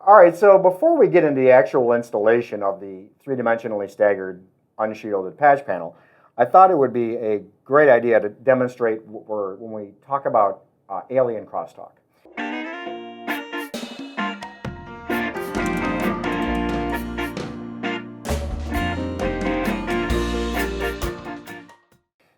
All right, so before we get into the actual installation of the three-dimensionally staggered unshielded patch panel, I thought it would be a great idea to demonstrate when we talk about alien crosstalk.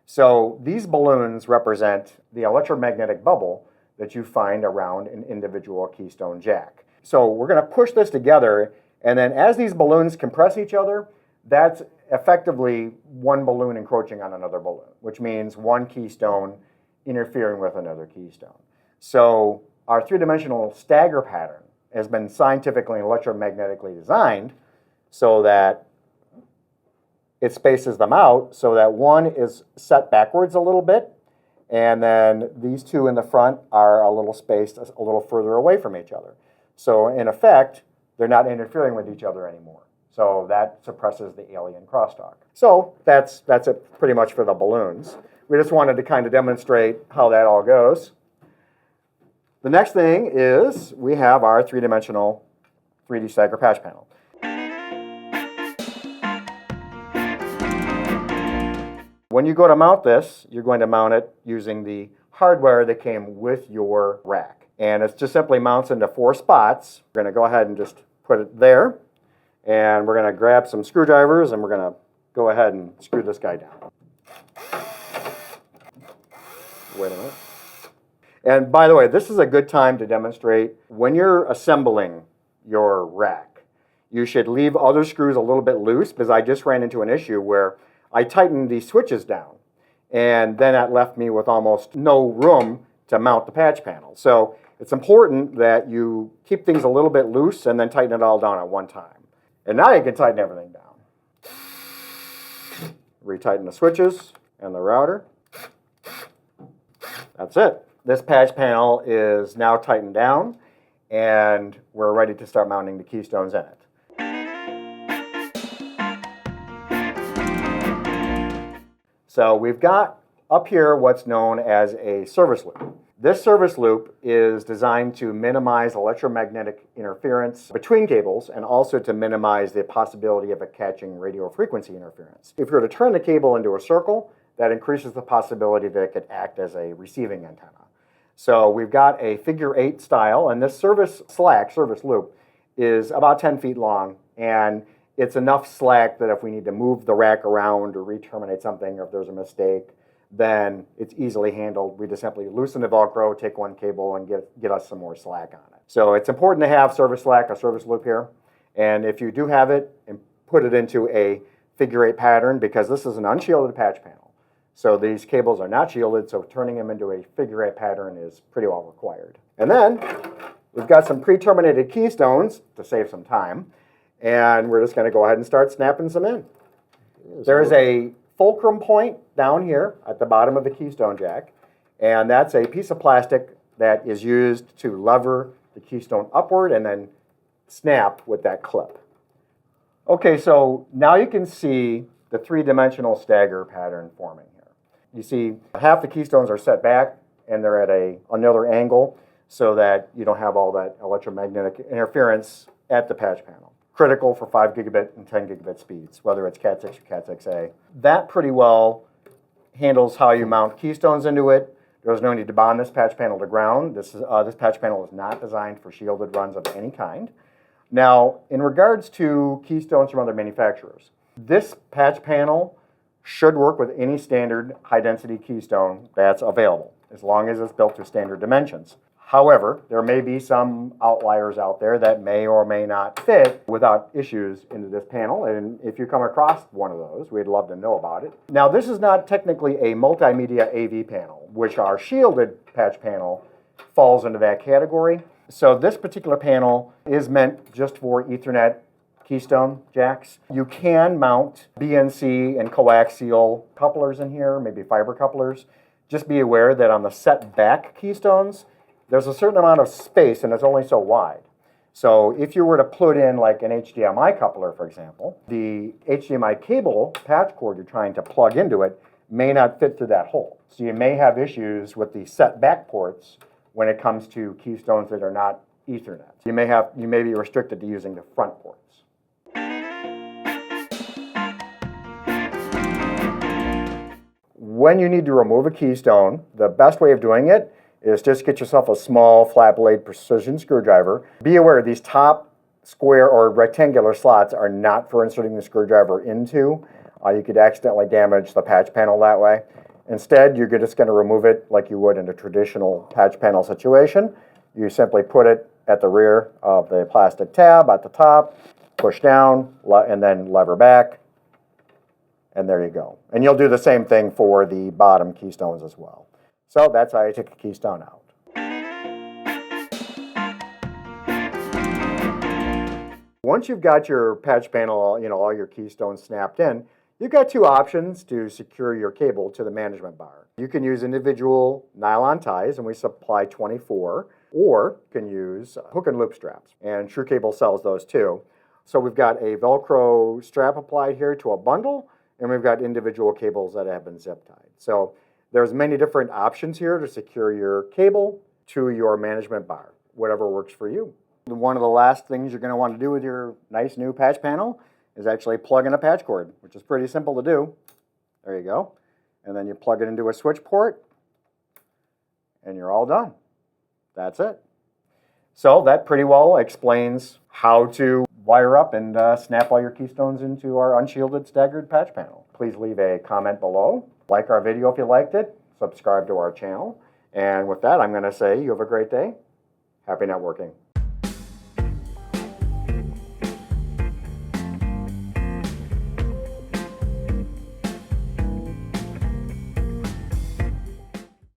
So these balloons represent the electromagnetic bubble that you find around an individual keystone jack. So we're going to push this together, and then as these balloons compress each other, that's effectively one balloon encroaching on another balloon, which means one keystone interfering with another keystone. So our three-dimensional stagger pattern has been scientifically and electromagnetically designed so that it spaces them out so that one is set backwards a little bit, and then these two in the front are a little spaced a little further away from each other. So in effect, they're not interfering with each other anymore. So that suppresses the alien crosstalk. So that's it pretty much for the balloons. We just wanted to kind of demonstrate how that all goes. The next thing is we have our three-dimensional 3D stagger patch panel. When you go to mount this, you're going to mount it using the hardware that came with your rack. And it just simply mounts into 4 spots. We're going to go ahead and just put it there. And we're going to grab some screwdrivers and we're going to go ahead and screw this guy down. Wait a minute. And by the way, this is a good time to demonstrate when you're assembling your rack. You should leave other screws a little bit loose, because I just ran into an issue where I tightened these switches down, and then that left me with almost no room to mount the patch panel. So it's important that you keep things a little bit loose and then tighten it all down at one time. And now you can tighten everything down. Retighten the switches and the router. That's it. This patch panel is now tightened down, and we're ready to start mounting the keystones in it. So we've got up here what's known as a service loop. This service loop is designed to minimize electromagnetic interference between cables and also to minimize the possibility of a catching radio frequency interference. If you were to turn the cable into a circle, that increases the possibility that it could act as a receiving antenna. So we've got a figure 8 style, and this service loop, is about 10 feet long, and it's enough slack that if we need to move the rack around or re-terminate something, or if there's a mistake, then it's easily handled. We just simply loosen the Velcro, take one cable, and get us some more slack on it. So it's important to have service slack, a service loop here. And if you do have it, and put it into a figure 8 pattern, because this is an unshielded patch panel. So these cables are not shielded, so turning them into a figure 8 pattern is pretty well required. And then we've got some pre-terminated keystones to save some time. And we're just going to go ahead and start snapping some in. There's a fulcrum point down here at the bottom of the keystone jack, and that's a piece of plastic that is used to lever the keystone upward and then snap with that clip. Okay, so now you can see the three-dimensional stagger pattern forming here. You see half the keystones are set back and they're at another angle so that you don't have all that electromagnetic interference at the patch panel. Critical for 5 gigabit and 10 gigabit speeds, whether it's Cat 6 or Cat 6A. That pretty well handles how you mount keystones into it. There's no need to bond this patch panel to ground. This patch panel is not designed for shielded runs of any kind. Now, in regards to keystones from other manufacturers, this patch panel should work with any standard high-density keystone that's available, as long as it's built to standard dimensions. However, there may be some outliers out there that may or may not fit without issues into this panel, and if you come across one of those, we'd love to know about it. Now, this is not technically a multimedia AV panel, which our shielded patch panel falls into that category. So this particular panel is meant just for Ethernet keystone jacks. You can mount BNC and coaxial couplers in here, maybe fiber couplers. Just be aware that on the set back keystones, there's a certain amount of space and it's only so wide. So if you were to put in like an HDMI coupler, for example, the HDMI cable patch cord you're trying to plug into it may not fit through that hole. So you may have issues with the set back ports when it comes to keystones that are not Ethernet. You may be restricted to using the front ports. When you need to remove a keystone, the best way of doing it is just get yourself a small flat blade precision screwdriver. Be aware these top square or rectangular slots are not for inserting the screwdriver into. You could accidentally damage the patch panel that way. Instead, you're just going to remove it like you would in a traditional patch panel situation. You simply put it at the rear of the plastic tab at the top, push down, and then lever back. And there you go. And you'll do the same thing for the bottom keystones as well. So that's how you take a keystone out. Once you've got your patch panel, all your keystones snapped in, you've got two options to secure your cable to the management bar. You can use individual nylon ties, and we supply 24, or you can use hook and loop straps, and trueCABLE sells those too. So we've got a Velcro strap applied here to a bundle, and we've got individual cables that have been zip tied. So there's many different options here to secure your cable to your management bar, whatever works for you. One of the last things you're going to want to do with your nice new patch panel is actually plug in a patch cord, which is pretty simple to do. There you go. And then you plug it into a switch port, and you're all done. That's it. So that pretty well explains how to wire up and snap all your keystones into our unshielded staggered patch panel. Please leave a comment below. Like our video if you liked it. Subscribe to our channel. And with that, I'm going to say you have a great day. Happy networking.